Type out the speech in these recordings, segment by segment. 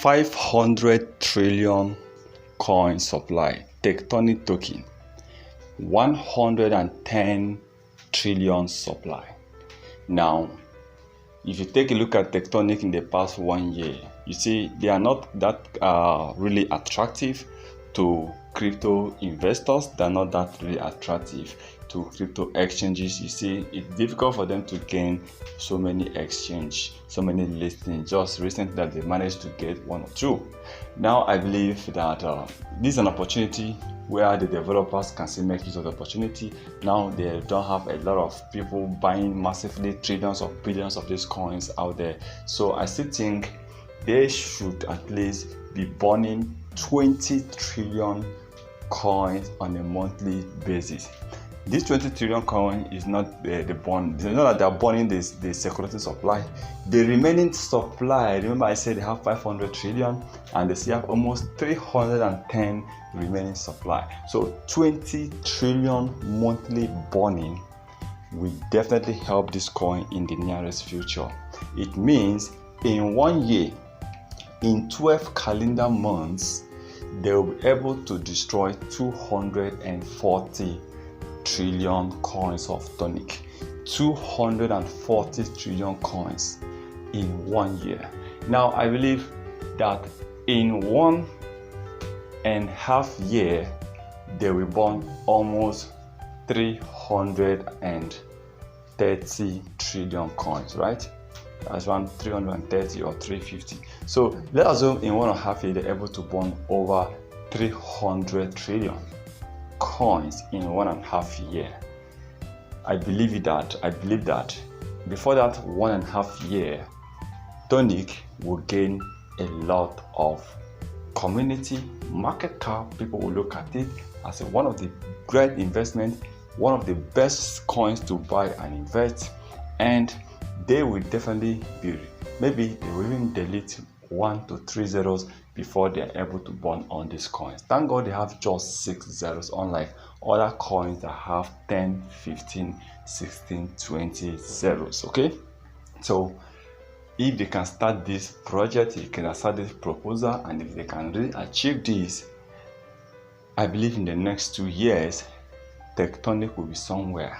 500 trillion coin supply, Tectonic token, 110 trillion supply. Now, if you take a look at Tectonic in the past 1 year, you see they are not that really attractive to crypto investors. They're not that really attractive to crypto exchanges. You see, it's difficult for them to gain so many listings. Just recently that they managed to get 1 or 2. Now I believe that this is an opportunity where the developers can still make use of the opportunity. Now they don't have a lot of people buying massively trillions of billions of these coins out there. So I still think they should at least be burning 20 trillion coins on a monthly basis. This 20 trillion coin is not the burn. It's not that they're burning the circulating supply. The remaining supply, remember I said they have 500 trillion and they still have almost 310 remaining supply. So 20 trillion monthly burning will definitely help this coin in the nearest future. It means in 1 year, in 12 calendar months, they will be able to destroy 240 trillion coins of Tonic. 240 trillion coins in 1 year. Now I believe that in 1.5 years they will burn almost 330 trillion coins, right? That's around 330 or 350. So let's assume in 1.5 years they're able to burn over 300 trillion coins in 1.5 years. I believe that before that 1.5 years, Tonic will gain a lot of community market cap. People will look at it as one of the great investments, one of the best coins to buy and invest, and they will definitely be, maybe they will even delete 1 to 3 zeros before they are able to burn on these coins. Thank God they have just 6 zeros, unlike other coins that have 10, 15, 16, 20 zeros. Okay, so if they can start this project, if they can start this proposal, and if they can really achieve this, I believe in the next 2 years Tectonic will be somewhere.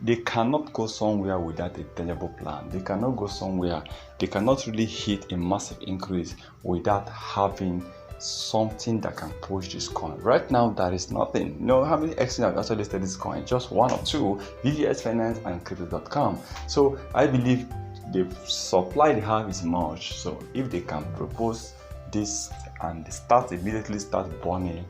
They cannot go somewhere without a tangible plan. They cannot go somewhere. They cannot really hit a massive increase without having something that can push this coin. Right now, there is nothing. No, how many exchanges have actually listed this coin? Just 1 or 2, VPN Finance and Crypto.com. So I believe the supply they have is much. So if they can propose this and immediately start burning,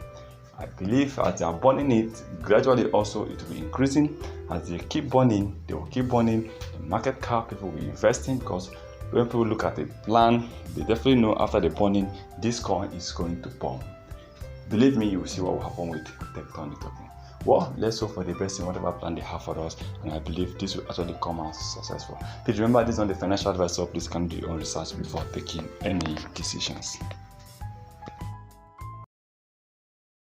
I believe as they are burning it, gradually also it will be increasing. As they keep burning, they will keep burning. The market cap, people will be investing, because when people look at the plan, they definitely know after the burning, this coin is going to pump. Believe me, you will see what will happen with Tectonic token. Well, let's hope for the best in whatever plan they have for us, and I believe this will actually come out successful. Please remember, this is not the financial advice, so please can do your own research before taking any decisions.